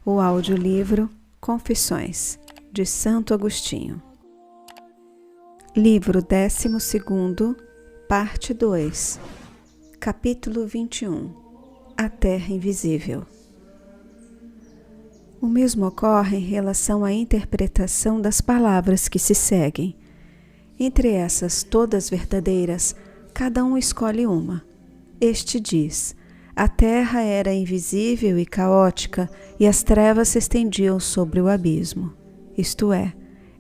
O audiolivro Confissões, de Santo Agostinho. Livro 12º, parte 2, capítulo 21. A Terra Invisível. O mesmo ocorre em relação à interpretação das palavras que se seguem. Entre essas todas verdadeiras, cada um escolhe uma. Este diz: a terra era invisível e caótica, e as trevas se estendiam sobre o abismo. Isto é,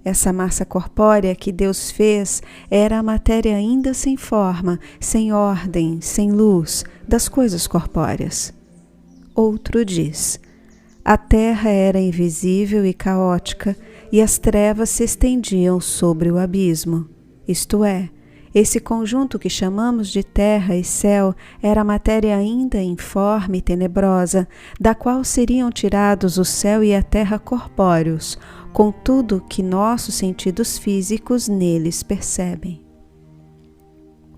essa massa corpórea que Deus fez era a matéria ainda sem forma, sem ordem, sem luz, das coisas corpóreas. Outro diz: a terra era invisível e caótica, e as trevas se estendiam sobre o abismo. Isto é, esse conjunto que chamamos de terra e céu era matéria ainda informe e tenebrosa, da qual seriam tirados o céu e a terra corpóreos, com tudo que nossos sentidos físicos neles percebem.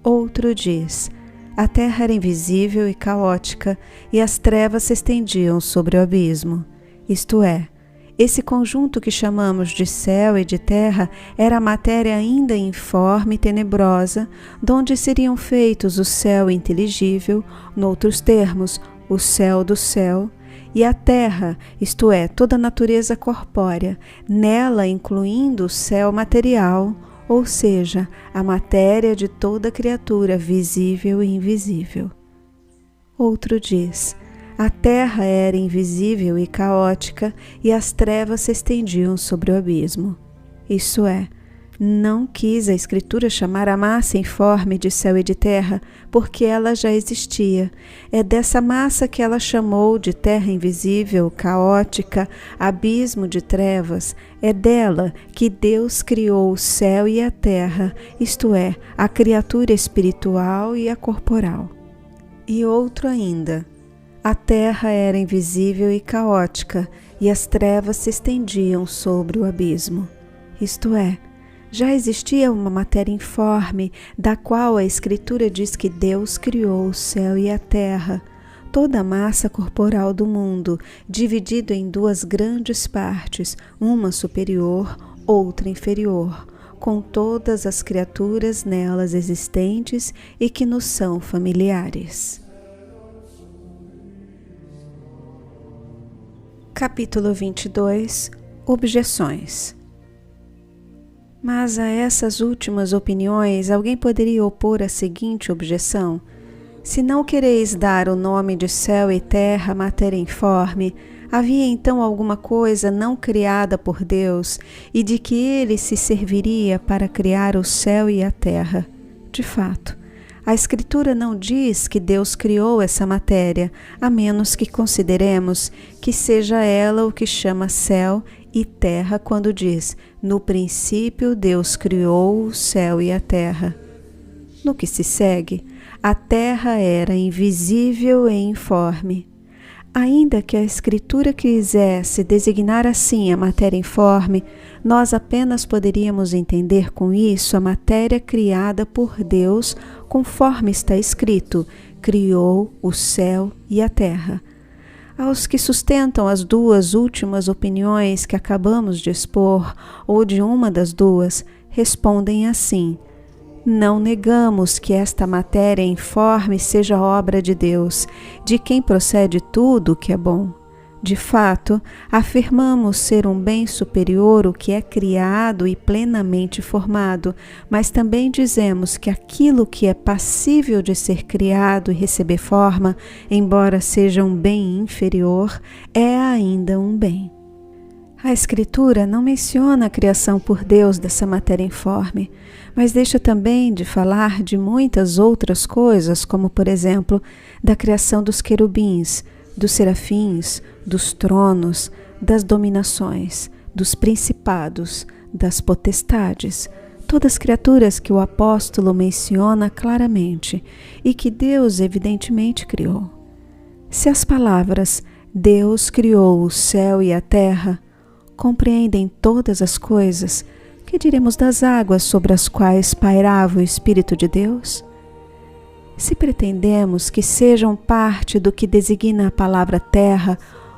Outro diz: a terra era invisível e caótica, e as trevas se estendiam sobre o abismo. Isto é, esse conjunto que chamamos de céu e de terra era a matéria ainda informe e tenebrosa, donde seriam feitos o céu inteligível, noutros termos, o céu do céu, e a terra, isto é, toda a natureza corpórea, nela incluindo o céu material, ou seja, a matéria de toda criatura visível e invisível. Outro diz: a terra era invisível e caótica, e as trevas se estendiam sobre o abismo. Isso é, não quis a Escritura chamar a massa informe de céu e de terra, porque ela já existia. É dessa massa que ela chamou de terra invisível, caótica, abismo de trevas. É dela que Deus criou o céu e a terra, isto é, a criatura espiritual e a corporal. E outro ainda: a terra era invisível e caótica, e as trevas se estendiam sobre o abismo. Isto é, já existia uma matéria informe, da qual a Escritura diz que Deus criou o céu e a terra, toda a massa corporal do mundo, dividido em duas grandes partes, uma superior, outra inferior, com todas as criaturas nelas existentes e que nos são familiares. Capítulo 22. Objeções. Mas a essas últimas opiniões alguém poderia opor a seguinte objeção: se não quereis dar o nome de céu e terra à matéria informe, havia então alguma coisa não criada por Deus e de que ele se serviria para criar o céu e a terra? De fato, a Escritura não diz que Deus criou essa matéria, a menos que consideremos que seja ela o que chama céu e terra quando diz: no princípio Deus criou o céu e a terra. No que se segue, a terra era invisível e informe. Ainda que a Escritura quisesse designar assim a matéria informe, nós apenas poderíamos entender com isso a matéria criada por Deus, conforme está escrito: criou o céu e a terra. Aos que sustentam as duas últimas opiniões que acabamos de expor, ou de uma das duas, respondem assim: não negamos que esta matéria informe seja obra de Deus, de quem procede tudo o que é bom. De fato, afirmamos ser um bem superior o que é criado e plenamente formado, mas também dizemos que aquilo que é passível de ser criado e receber forma, embora seja um bem inferior, é ainda um bem. A Escritura não menciona a criação por Deus dessa matéria informe, mas deixa também de falar de muitas outras coisas, como, por exemplo, da criação dos querubins, dos serafins, dos tronos, das dominações, dos principados, das potestades, todas criaturas que o apóstolo menciona claramente e que Deus evidentemente criou. Se as palavras Deus criou o céu e a terra compreendem todas as coisas, que diremos das águas sobre as quais pairava o Espírito de Deus? Se pretendemos que sejam parte do que designa a palavra terra,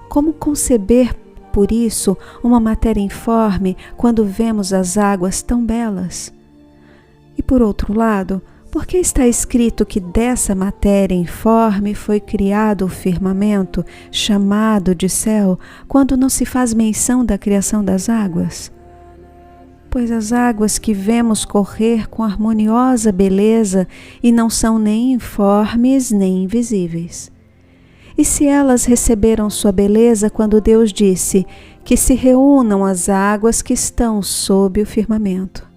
Como conceber, por isso, uma matéria informe quando vemos as águas tão belas? E por outro lado, por que está escrito que dessa matéria informe foi criado o firmamento, chamado de céu, quando não se faz menção da criação das águas? Pois as águas que vemos correr com harmoniosa beleza e não são nem informes nem invisíveis. E se elas receberam sua beleza quando Deus disse que se reúnam as águas que estão sob o firmamento?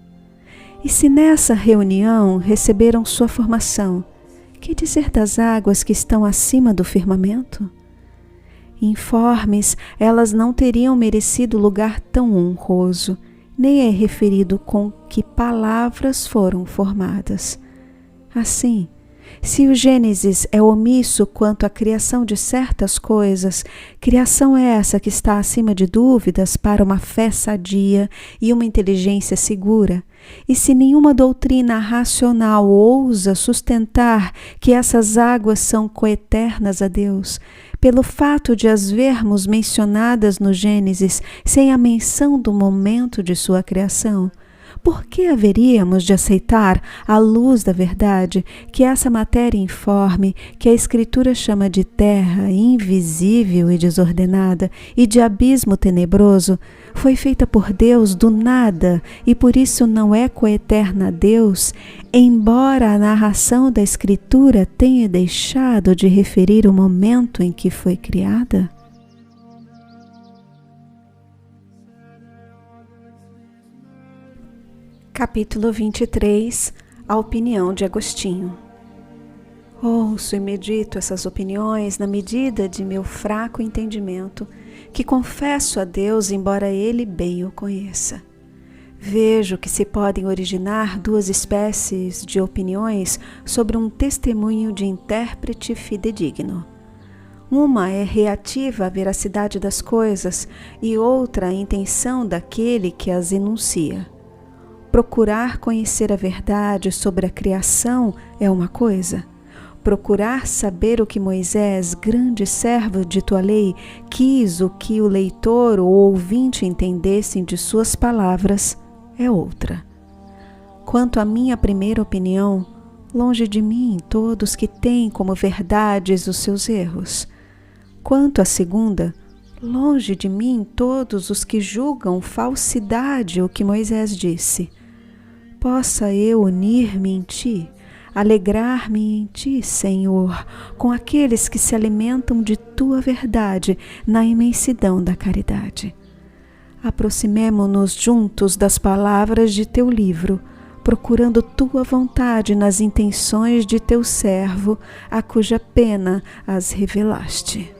E se nessa reunião receberam sua formação, que dizer das águas que estão acima do firmamento? Informes, elas não teriam merecido lugar tão honroso, nem é referido com que palavras foram formadas. Assim, se o Gênesis é omisso quanto à criação de certas coisas, criação é essa que está acima de dúvidas para uma fé sadia e uma inteligência segura. E se nenhuma doutrina racional ousa sustentar que essas águas são coeternas a Deus, pelo fato de as vermos mencionadas no Gênesis sem a menção do momento de sua criação, por que haveríamos de aceitar, à luz da verdade, que essa matéria informe, que a Escritura chama de terra invisível e desordenada e de abismo tenebroso, foi feita por Deus do nada e por isso não é coeterna a Deus, embora a narração da Escritura tenha deixado de referir o momento em que foi criada? Capítulo 23. A opinião de Agostinho. Ouço e medito essas opiniões na medida de meu fraco entendimento, que confesso a Deus, embora Ele bem o conheça. Vejo que se podem originar duas espécies de opiniões sobre um testemunho de intérprete fidedigno. Uma é reativa à veracidade das coisas e outra à intenção daquele que as enuncia. Procurar conhecer a verdade sobre a criação é uma coisa. Procurar saber o que Moisés, grande servo de tua lei, quis o que o leitor ou ouvinte entendessem de suas palavras é outra. Quanto à minha primeira opinião, longe de mim todos que têm como verdades os seus erros. Quanto à segunda, longe de mim todos os que julgam falsidade o que Moisés disse. Possa eu unir-me em ti, alegrar-me em ti, Senhor, com aqueles que se alimentam de tua verdade na imensidão da caridade. Aproximemo-nos juntos das palavras de teu livro, procurando tua vontade nas intenções de teu servo, a cuja pena as revelaste.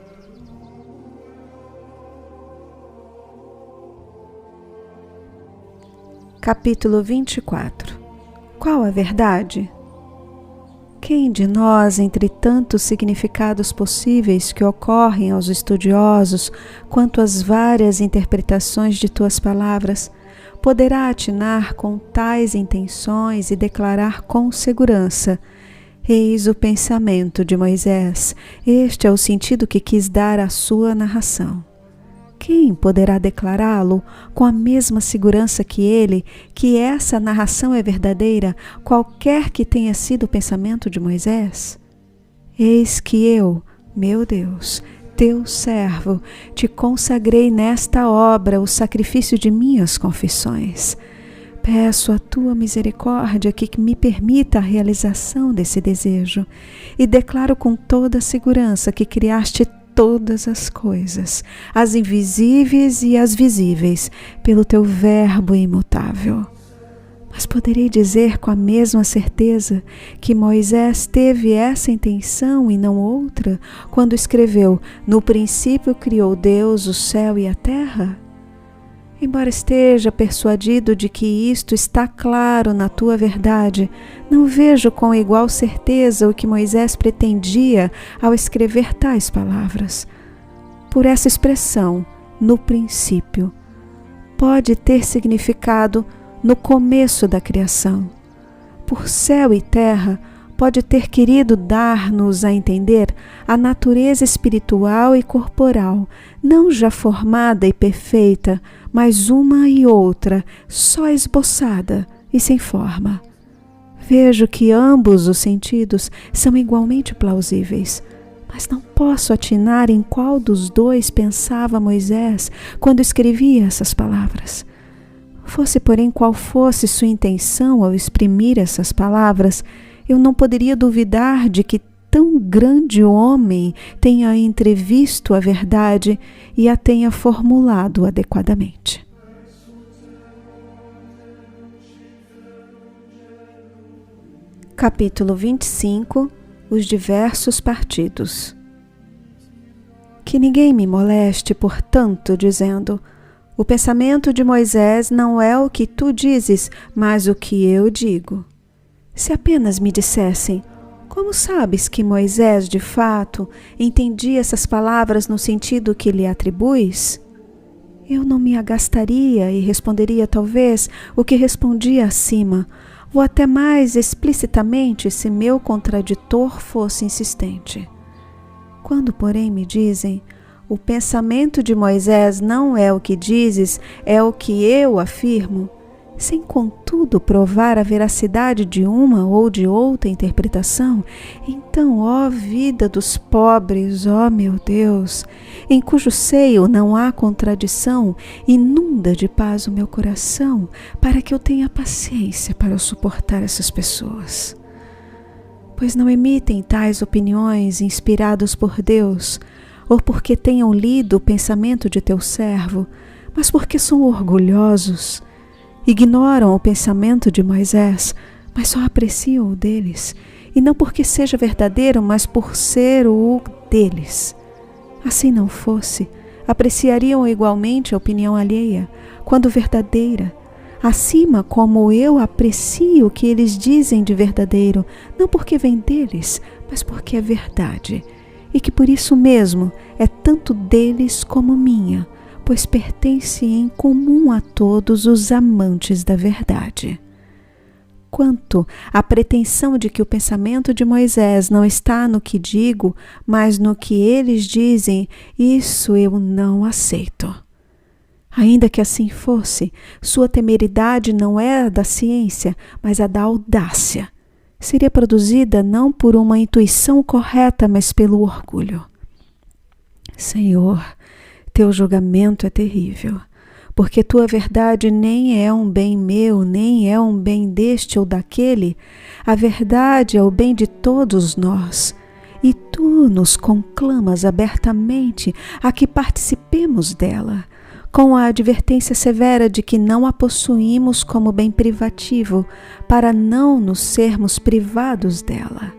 Capítulo 24. Qual a verdade? Quem de nós, entre tantos significados possíveis que ocorrem aos estudiosos, quanto às várias interpretações de tuas palavras, poderá atinar com tais intenções e declarar com segurança: eis o pensamento de Moisés, este é o sentido que quis dar à sua narração. Quem poderá declará-lo com a mesma segurança que ele, que essa narração é verdadeira, qualquer que tenha sido o pensamento de Moisés? Eis que eu, meu Deus, teu servo, te consagrei nesta obra o sacrifício de minhas confissões. Peço a tua misericórdia que me permita a realização desse desejo e declaro com toda a segurança que criaste todas as coisas, as invisíveis e as visíveis, pelo teu verbo imutável. Mas poderei dizer com a mesma certeza que Moisés teve essa intenção e não outra, quando escreveu: no princípio criou Deus o céu e a terra? Embora esteja persuadido de que isto está claro na tua verdade, não vejo com igual certeza o que Moisés pretendia ao escrever tais palavras. Por essa expressão, no princípio, pode ter significado no começo da criação. Por céu e terra, pode ter querido dar-nos a entender a natureza espiritual e corporal, não já formada e perfeita, mas uma e outra, só esboçada e sem forma. Vejo que ambos os sentidos são igualmente plausíveis, mas não posso atinar em qual dos dois pensava Moisés quando escrevia essas palavras. Fosse, porém, qual fosse sua intenção ao exprimir essas palavras, eu não poderia duvidar de que tão grande homem tenha entrevisto a verdade e a tenha formulado adequadamente. Capítulo 25. Os diversos partidos. Que ninguém me moleste, portanto, dizendo: o pensamento de Moisés não é o que tu dizes, mas o que eu digo. Se apenas me dissessem: como sabes que Moisés, de fato, entendia essas palavras no sentido que lhe atribuis? Eu não me agastaria e responderia talvez o que respondia acima, ou até mais explicitamente se meu contraditor fosse insistente. Quando, porém, me dizem: o pensamento de Moisés não é o que dizes, é o que eu afirmo, sem contudo provar a veracidade de uma ou de outra interpretação, então, ó vida dos pobres, ó meu Deus, em cujo seio não há contradição, inunda de paz o meu coração, para que eu tenha paciência para suportar essas pessoas. Pois não emitem tais opiniões inspirados por Deus, ou porque tenham lido o pensamento de teu servo, mas porque são orgulhosos. Ignoram o pensamento de Moisés, mas só apreciam o deles, e não porque seja verdadeiro, mas por ser o deles. Assim não fosse, apreciariam igualmente a opinião alheia, quando verdadeira, acima como eu aprecio o que eles dizem de verdadeiro, não porque vem deles, mas porque é verdade, e que por isso mesmo é tanto deles como minha, pois pertence em comum a todos os amantes da verdade. Quanto à pretensão de que o pensamento de Moisés não está no que digo, mas no que eles dizem, isso eu não aceito. Ainda que assim fosse, sua temeridade não é a da ciência, mas a da audácia. Seria produzida não por uma intuição correta, mas pelo orgulho. Senhor, teu julgamento é terrível, porque tua verdade nem é um bem meu, nem é um bem deste ou daquele. A verdade é o bem de todos nós, e tu nos conclamas abertamente a que participemos dela, com a advertência severa de que não a possuímos como bem privativo, para não nos sermos privados dela.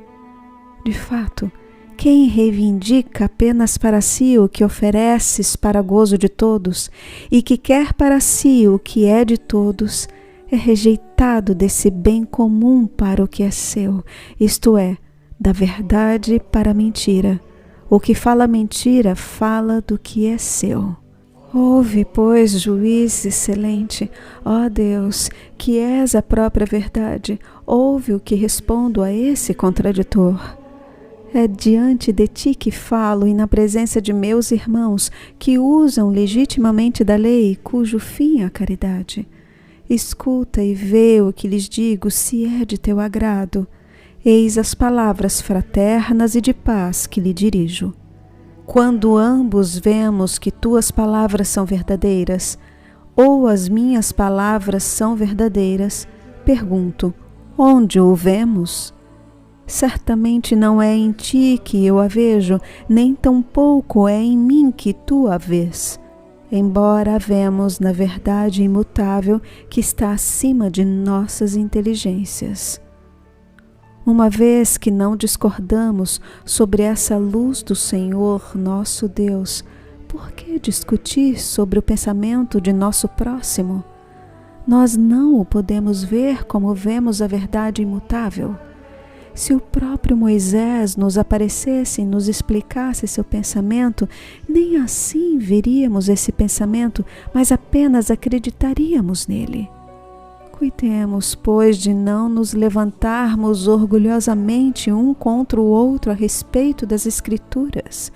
De fato, quem reivindica apenas para si o que ofereces para gozo de todos, e que quer para si o que é de todos, é rejeitado desse bem comum para o que é seu, isto é, da verdade para a mentira. O que fala mentira fala do que é seu. Ouve, pois, juiz excelente, ó Deus, que és a própria verdade, ouve o que respondo a esse contraditor. É diante de ti que falo e na presença de meus irmãos que usam legitimamente da lei, cujo fim é a caridade. Escuta e vê o que lhes digo, se é de teu agrado. Eis as palavras fraternas e de paz que lhe dirijo. Quando ambos vemos que tuas palavras são verdadeiras, ou as minhas palavras são verdadeiras, pergunto: onde o vemos? Certamente não é em ti que eu a vejo, nem tampouco é em mim que tu a vês, embora a vemos na verdade imutável que está acima de nossas inteligências. Uma vez que não discordamos sobre essa luz do Senhor nosso Deus, por que discutir sobre o pensamento de nosso próximo? Nós não o podemos ver como vemos a verdade imutável. Se o próprio Moisés nos aparecesse e nos explicasse seu pensamento, nem assim veríamos esse pensamento, mas apenas acreditaríamos nele. Cuidemos, pois, de não nos levantarmos orgulhosamente um contra o outro a respeito das Escrituras.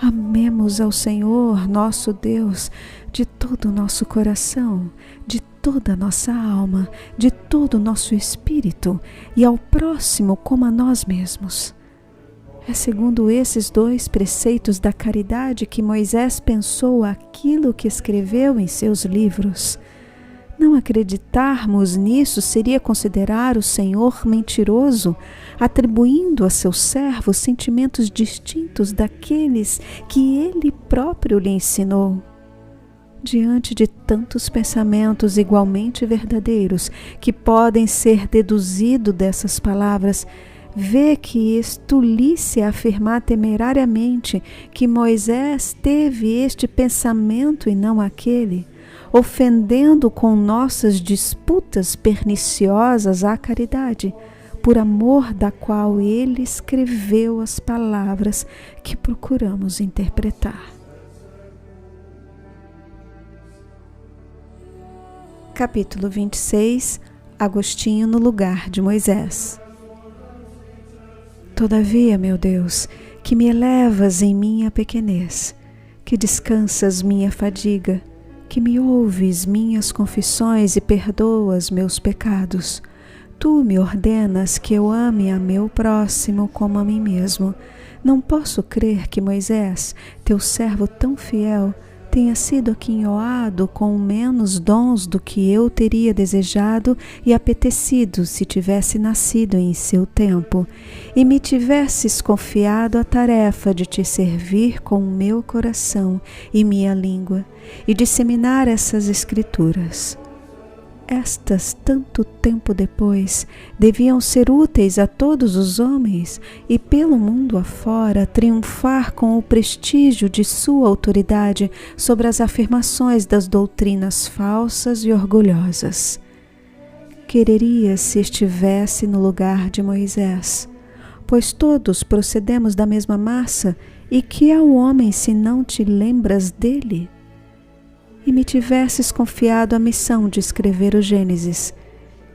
Amemos ao Senhor, nosso Deus, de todo o nosso coração, de toda a nossa alma, de todo o nosso espírito, e ao próximo como a nós mesmos. É segundo esses dois preceitos da caridade que Moisés pensou aquilo que escreveu em seus livros. Não acreditarmos nisso seria considerar o Senhor mentiroso, atribuindo a seus servos sentimentos distintos daqueles que ele próprio lhe ensinou. Diante de tantos pensamentos igualmente verdadeiros que podem ser deduzidos dessas palavras, vê que estolice afirmar temerariamente que Moisés teve este pensamento e não aquele, ofendendo com nossas disputas perniciosas a caridade, por amor da qual ele escreveu as palavras que procuramos interpretar. Capítulo 26. Agostinho no lugar de Moisés. Todavia, meu Deus, que me elevas em minha pequenez, que descansas minha fadiga, que me ouves minhas confissões e perdoas meus pecados, tu me ordenas que eu ame a meu próximo como a mim mesmo. Não posso crer que Moisés, teu servo tão fiel, tenha sido aquinhoado com menos dons do que eu teria desejado e apetecido se tivesse nascido em seu tempo, e me tivesses confiado a tarefa de te servir com o meu coração e minha língua, e disseminar essas escrituras. Estas, tanto tempo depois, deviam ser úteis a todos os homens e pelo mundo afora triunfar com o prestígio de sua autoridade sobre as afirmações das doutrinas falsas e orgulhosas. Quereria se estivesse no lugar de Moisés, pois todos procedemos da mesma massa, e que é o homem se não te lembras dele? E me tivesses confiado a missão de escrever o Gênesis,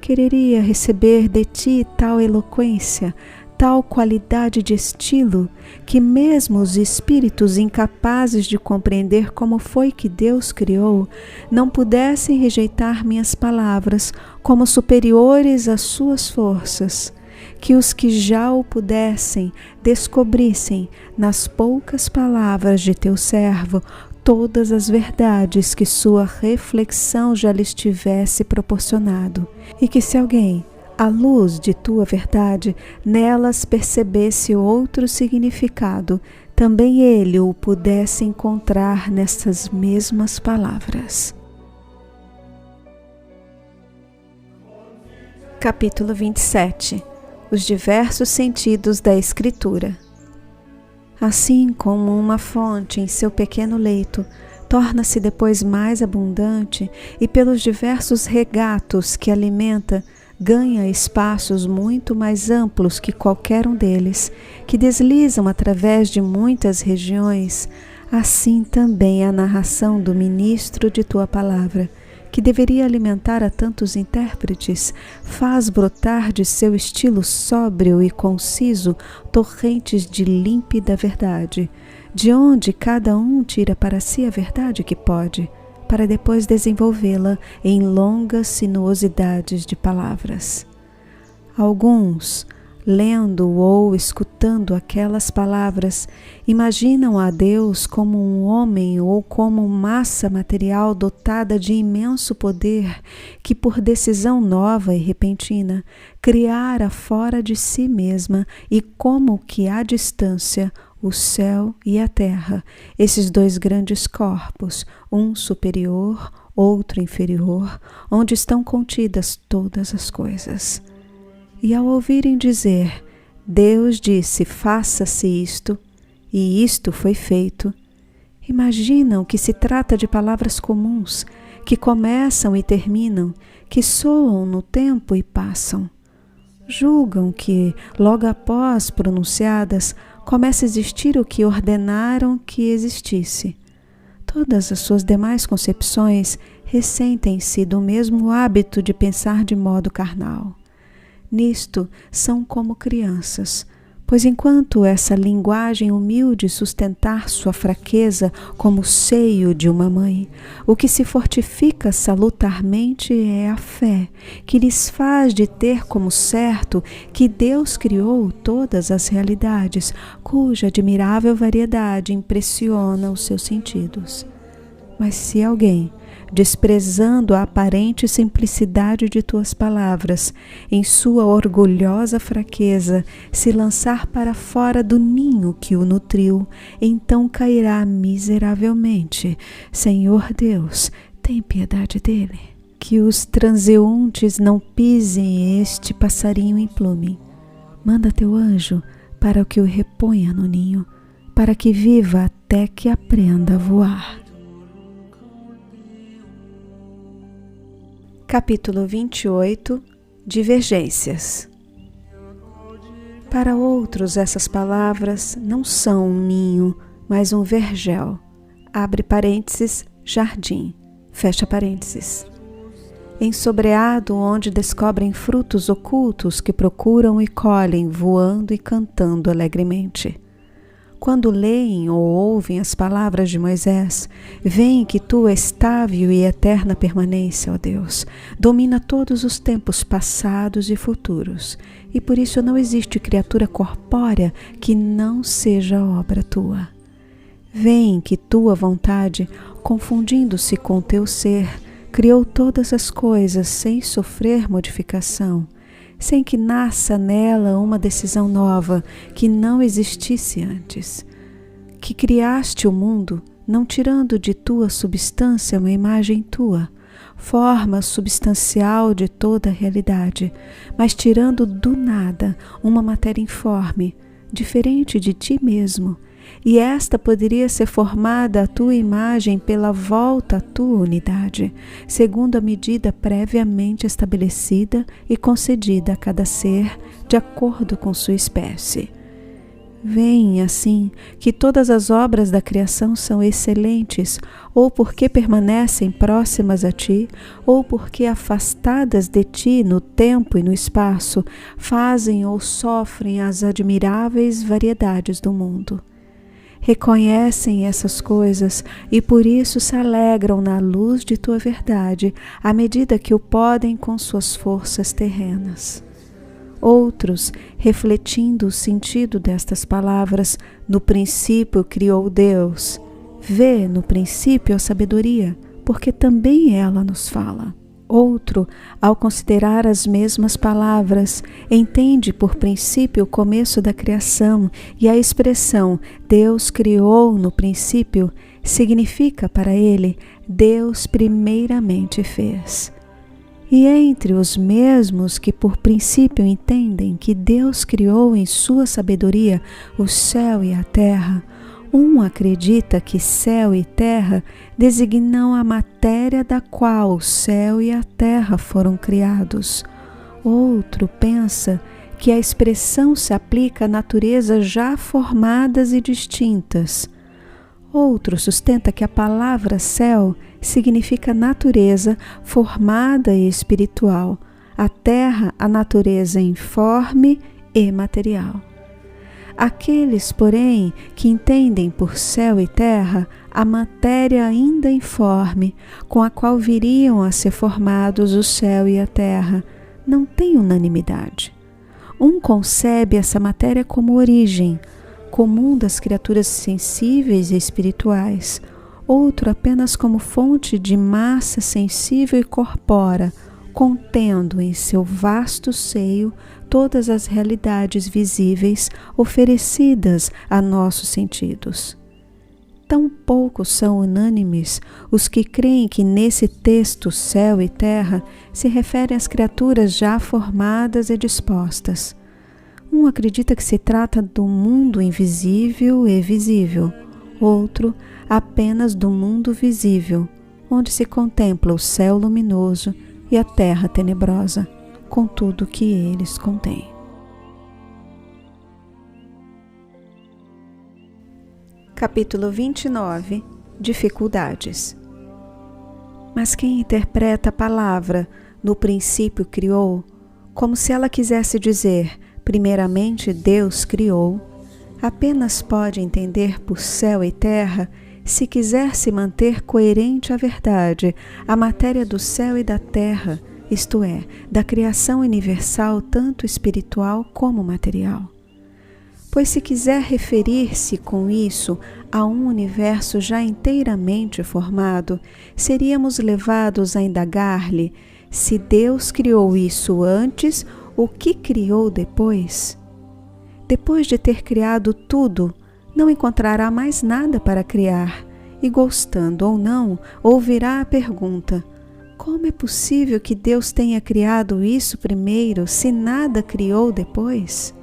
quereria receber de ti tal eloquência, tal qualidade de estilo, que mesmo os espíritos incapazes de compreender como foi que Deus criou, não pudessem rejeitar minhas palavras como superiores às suas forças, que os que já o pudessem descobrissem nas poucas palavras de teu servo todas as verdades que sua reflexão já lhes tivesse proporcionado, e que se alguém, à luz de tua verdade, nelas percebesse outro significado, também ele o pudesse encontrar nessas mesmas palavras. Capítulo 27. Os diversos sentidos da Escritura. Assim como uma fonte em seu pequeno leito torna-se depois mais abundante e pelos diversos regatos que alimenta ganha espaços muito mais amplos que qualquer um deles, que deslizam através de muitas regiões, assim também a narração do ministro de tua palavra, que deveria alimentar a tantos intérpretes, faz brotar de seu estilo sóbrio e conciso torrentes de límpida verdade, de onde cada um tira para si a verdade que pode, para depois desenvolvê-la em longas sinuosidades de palavras. Alguns, lendo ou escutando aquelas palavras, imaginam a Deus como um homem ou como massa material dotada de imenso poder que, por decisão nova e repentina, criara fora de si mesma e como que à distância o céu e a terra, esses dois grandes corpos, um superior, outro inferior, onde estão contidas todas as coisas. E ao ouvirem dizer, Deus disse, faça-se isto, e isto foi feito, imaginam que se trata de palavras comuns, que começam e terminam, que soam no tempo e passam. Julgam que, logo após pronunciadas, começa a existir o que ordenaram que existisse. Todas as suas demais concepções ressentem-se do mesmo hábito de pensar de modo carnal. Nisto são como crianças, pois enquanto essa linguagem humilde sustentar sua fraqueza como o seio de uma mãe, o que se fortifica salutarmente é a fé, que lhes faz de ter como certo que Deus criou todas as realidades, cuja admirável variedade impressiona os seus sentidos. Mas se alguém, desprezando a aparente simplicidade de tuas palavras, em sua orgulhosa fraqueza, se lançar para fora do ninho que o nutriu, então cairá miseravelmente. Senhor Deus, tem piedade dele. Que os transeuntes não pisem este passarinho em plume. Manda teu anjo para que o reponha no ninho, para que viva até que aprenda a voar. Capítulo 28. Divergências. Para outros, essas palavras não são um ninho, mas um vergel. Abre parênteses, jardim. Fecha parênteses. Ensobreado, onde descobrem frutos ocultos que procuram e colhem, voando e cantando alegremente. Quando leem ou ouvem as palavras de Moisés, veem que tua estável e eterna permanência, ó Deus, domina todos os tempos passados e futuros, e por isso não existe criatura corpórea que não seja obra tua. Veem que tua vontade, confundindo-se com teu ser, criou todas as coisas sem sofrer modificação, sem que nasça nela uma decisão nova que não existisse antes. Que criaste o mundo, não tirando de tua substância uma imagem tua, forma substancial de toda a realidade, mas tirando do nada uma matéria informe, diferente de ti mesmo, e esta poderia ser formada à tua imagem pela volta à tua unidade, segundo a medida previamente estabelecida e concedida a cada ser, de acordo com sua espécie. Veem, assim, que todas as obras da criação são excelentes, ou porque permanecem próximas a ti, ou porque afastadas de ti no tempo e no espaço, fazem ou sofrem as admiráveis variedades do mundo. Reconhecem essas coisas e por isso se alegram na luz de tua verdade, à medida que o podem com suas forças terrenas. Outros, refletindo o sentido destas palavras, no princípio criou Deus, vê no princípio a sabedoria, porque também ela nos fala. Outro, ao considerar as mesmas palavras, entende por princípio o começo da criação e a expressão Deus criou no princípio significa para ele Deus primeiramente fez. E entre os mesmos que por princípio entendem que Deus criou em sua sabedoria o céu e a terra, um acredita que céu e terra designam a matéria da qual o céu e a terra foram criados. Outro pensa que a expressão se aplica a naturezas já formadas e distintas. Outro sustenta que a palavra céu significa natureza formada e espiritual, a terra a natureza informe e material. Aqueles, porém, que entendem por céu e terra a matéria ainda informe, com a qual viriam a ser formados o céu e a terra, não têm unanimidade. Um concebe essa matéria como origem, comum das criaturas sensíveis e espirituais, outro apenas como fonte de massa sensível e corpórea, contendo em seu vasto seio todas as realidades visíveis oferecidas a nossos sentidos. Tão poucos são unânimes os que creem que nesse texto céu e terra se refere às criaturas já formadas e dispostas. Um acredita que se trata do mundo invisível e visível, outro apenas do mundo visível, onde se contempla o céu luminoso e a terra tenebrosa, com tudo que eles contêm. Capítulo 29. dificuldades. Mas quem interpreta a palavra "no princípio criou", como se ela quisesse dizer "primeiramente Deus criou", apenas pode entender por céu e terra se quiser se manter coerente à verdade, à matéria do céu e da terra, isto é, da criação universal tanto espiritual como material. Pois se quiser referir-se com isso a um universo já inteiramente formado, seríamos levados a indagar-lhe se Deus criou isso antes, o que criou depois? Depois de ter criado tudo, não encontrará mais nada para criar, e gostando ou não, ouvirá a pergunta: como é possível que Deus tenha criado isso primeiro, se nada criou depois?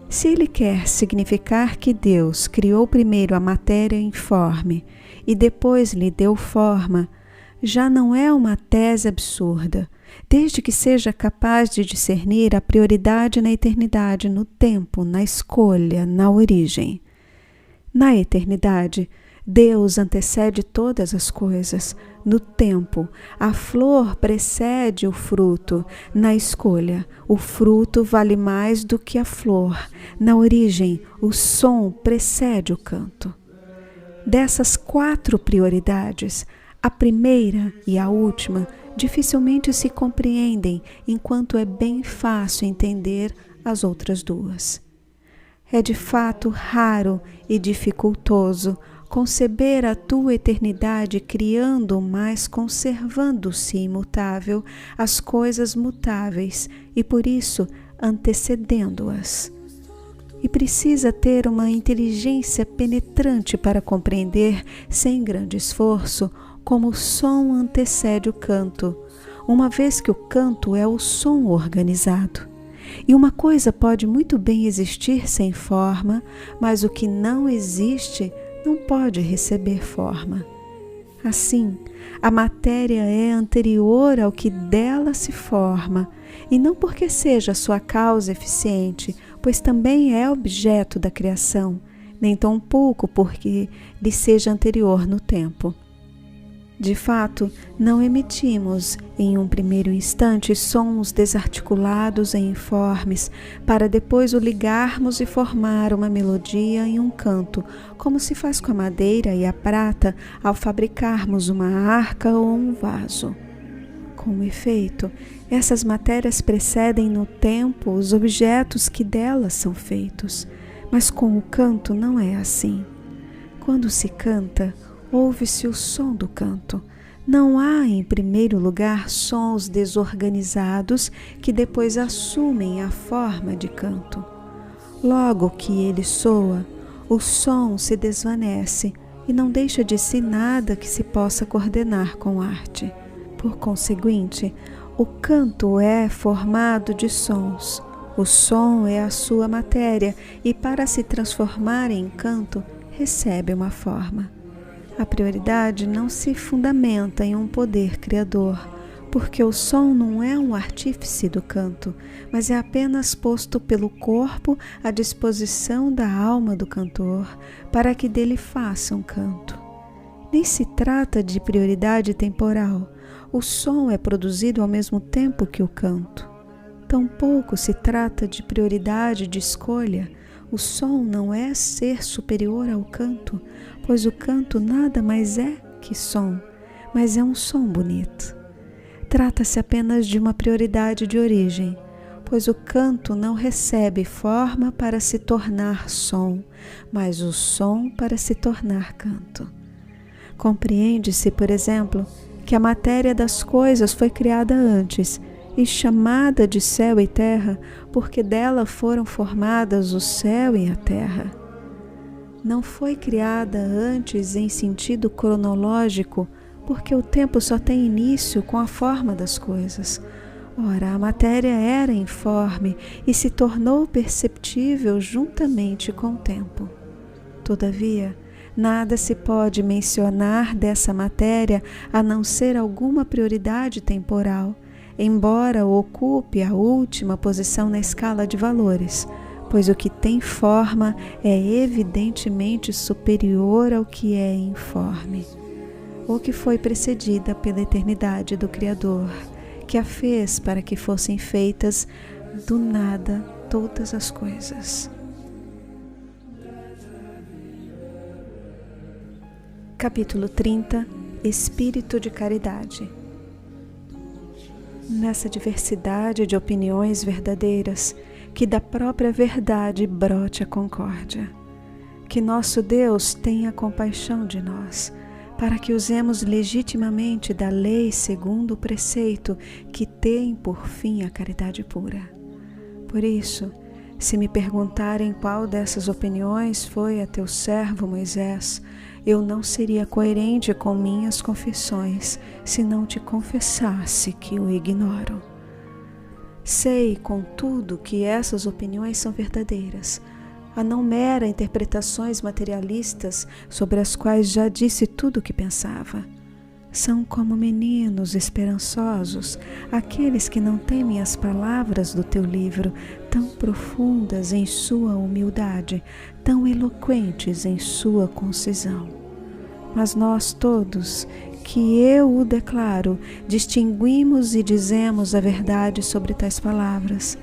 Se ele quer significar que Deus criou primeiro a matéria informe e depois lhe deu forma, já não é uma tese absurda, desde que seja capaz de discernir a prioridade na eternidade, no tempo, na escolha, na origem. Na eternidade, Deus antecede todas as coisas. No tempo, a flor precede o fruto. Na escolha, o fruto vale mais do que a flor. Na origem, o som precede o canto. Dessas 4 prioridades, a primeira e a última dificilmente se compreendem, enquanto é bem fácil entender as outras 2. É de fato raro e dificultoso conceber a tua eternidade criando, mas conservando-se imutável as coisas mutáveis e por isso antecedendo-as. E precisa ter uma inteligência penetrante para compreender, sem grande esforço, como o som antecede o canto, uma vez que o canto é o som organizado. E uma coisa pode muito bem existir sem forma, mas o que não existe não pode receber forma. Assim, a matéria é anterior ao que dela se forma, e não porque seja sua causa eficiente, pois também é objeto da criação, nem tampouco porque lhe seja anterior no tempo. De fato, não emitimos, em um primeiro instante, sons desarticulados e informes, para depois o ligarmos e formar uma melodia em um canto, como se faz com a madeira e a prata ao fabricarmos uma arca ou um vaso. Com efeito, essas matérias precedem no tempo os objetos que delas são feitos, mas com o canto não é assim. Quando se canta, ouve-se o som do canto. Não há, em primeiro lugar, sons desorganizados que depois assumem a forma de canto. Logo que ele soa, o som se desvanece e não deixa de si nada que se possa coordenar com arte. Por conseguinte, o canto é formado de sons. O som é a sua matéria e, para se transformar em canto, recebe uma forma. A prioridade não se fundamenta em um poder criador, porque o som não é um artífice do canto, mas é apenas posto pelo corpo à disposição da alma do cantor, para que dele faça um canto. Nem se trata de prioridade temporal. O som é produzido ao mesmo tempo que o canto. Tampouco se trata de prioridade de escolha. O som não é ser superior ao canto, pois o canto nada mais é que som, mas é um som bonito. Trata-se apenas de uma prioridade de origem, pois o canto não recebe forma para se tornar som, mas o som para se tornar canto. Compreende-se, por exemplo, que a matéria das coisas foi criada antes e chamada de céu e terra, porque dela foram formadas o céu e a terra. Não foi criada antes em sentido cronológico, porque o tempo só tem início com a forma das coisas. Ora, a matéria era informe e se tornou perceptível juntamente com o tempo. Todavia, nada se pode mencionar dessa matéria a não ser alguma prioridade temporal, embora ocupe a última posição na escala de valores, pois o que tem forma é evidentemente superior ao que é informe, ou que foi precedida pela eternidade do Criador, que a fez para que fossem feitas do nada todas as coisas. Capítulo 30. Espírito de caridade. Nessa diversidade de opiniões verdadeiras, que da própria verdade brote a concórdia. Que nosso Deus tenha compaixão de nós, para que usemos legitimamente da lei segundo o preceito que tem por fim a caridade pura. Por isso, se me perguntarem qual dessas opiniões foi a teu servo Moisés, eu não seria coerente com minhas confissões se não te confessasse que o ignoro. Sei, contudo, que essas opiniões são verdadeiras, a não mera interpretações materialistas sobre as quais já disse tudo o que pensava. São como meninos esperançosos, aqueles que não temem as palavras do teu livro, tão profundas em sua humildade, tão eloquentes em sua concisão. Mas nós todos, que eu o declaro, distinguimos e dizemos a verdade sobre tais palavras.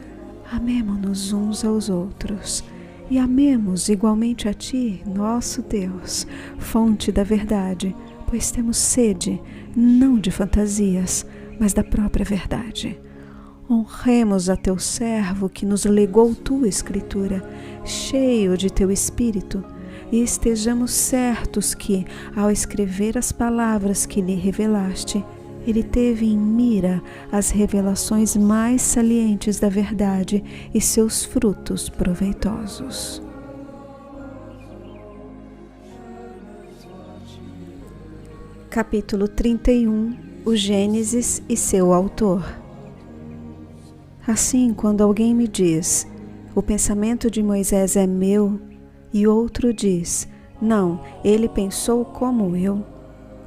Amemo-nos uns aos outros, e amemos igualmente a ti, nosso Deus, fonte da verdade, pois temos sede, não de fantasias, mas da própria verdade. Honremos a teu servo que nos legou tua Escritura, cheio de teu Espírito, e estejamos certos que, ao escrever as palavras que lhe revelaste, ele teve em mira as revelações mais salientes da verdade e seus frutos proveitosos. Capítulo 31. O Gênesis e seu autor. Assim, quando alguém me diz, o pensamento de Moisés é meu, e outro diz, não, ele pensou como eu,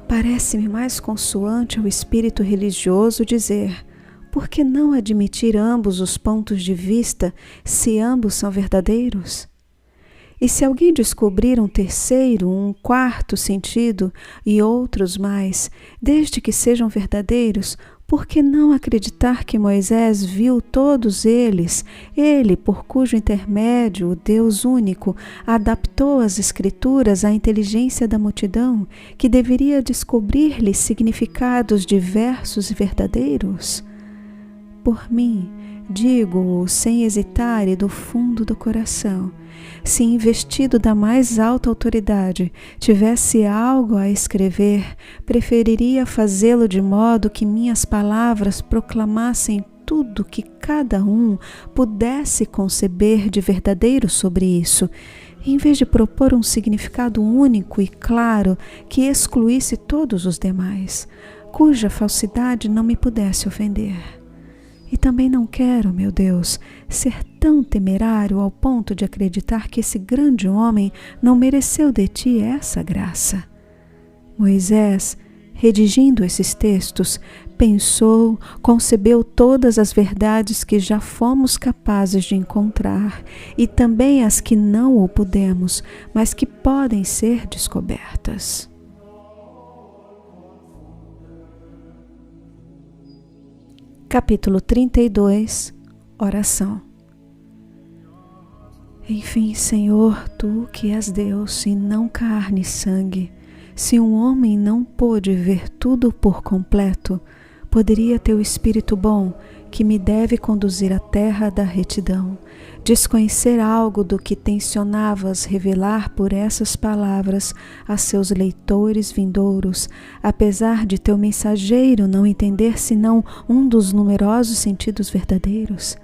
parece-me mais consoante ao espírito religioso dizer, por que não admitir ambos os pontos de vista, se ambos são verdadeiros? E se alguém descobrir um terceiro, um quarto sentido e outros mais, desde que sejam verdadeiros, por que não acreditar que Moisés viu todos eles, ele, por cujo intermédio o Deus único adaptou as Escrituras à inteligência da multidão, que deveria descobrir-lhe significados diversos e verdadeiros? Por mim, digo-o sem hesitar e do fundo do coração, se investido da mais alta autoridade tivesse algo a escrever, preferiria fazê-lo de modo que minhas palavras proclamassem tudo que cada um pudesse conceber de verdadeiro sobre isso, em vez de propor um significado único e claro que excluísse todos os demais, cuja falsidade não me pudesse ofender. E também não quero, meu Deus, ser tão temerário ao ponto de acreditar que esse grande homem não mereceu de ti essa graça. Moisés, redigindo esses textos, pensou, concebeu todas as verdades que já fomos capazes de encontrar e também as que não o pudemos, mas que podem ser descobertas. Capítulo 32. Oração. Enfim, Senhor, Tu que és Deus e não carne e sangue, se um homem não pôde ver tudo por completo, poderia Teu Espírito bom, que me deve conduzir à terra da retidão, desconhecer algo do que tensionavas revelar por essas palavras a seus leitores vindouros, apesar de teu mensageiro não entender senão um dos numerosos sentidos verdadeiros?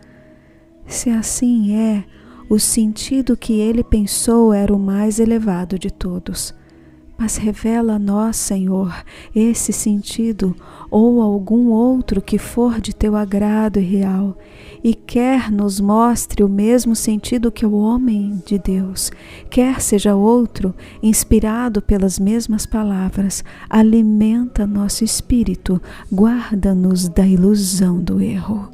Se assim é, o sentido que ele pensou era o mais elevado de todos. Mas revela a nós, Senhor, esse sentido ou algum outro que for de teu agrado e real, e quer nos mostre o mesmo sentido que o homem de Deus, quer seja outro, inspirado pelas mesmas palavras, alimenta nosso espírito, guarda-nos da ilusão do erro.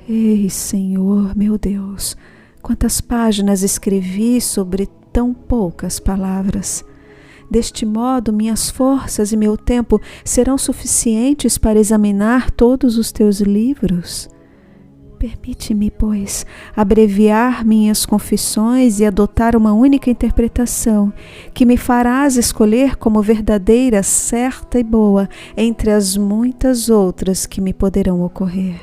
Ei, Senhor, meu Deus, Quantas páginas escrevi sobre tão poucas palavras. Deste modo, minhas forças e meu tempo serão suficientes para examinar todos os teus livros. Permite-me, pois, abreviar minhas confissões e adotar uma única interpretação, que me farás escolher como verdadeira, certa e boa, entre as muitas outras que me poderão ocorrer.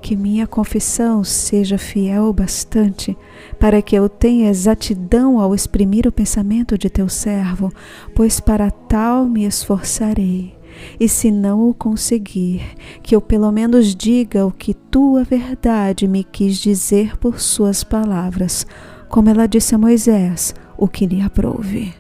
Que minha confissão seja fiel o bastante para que eu tenha exatidão ao exprimir o pensamento de teu servo, pois para tal me esforçarei. E se não o conseguir, que eu pelo menos diga o que tua verdade me quis dizer por suas palavras, como ela disse a Moisés, o que lhe aprouve.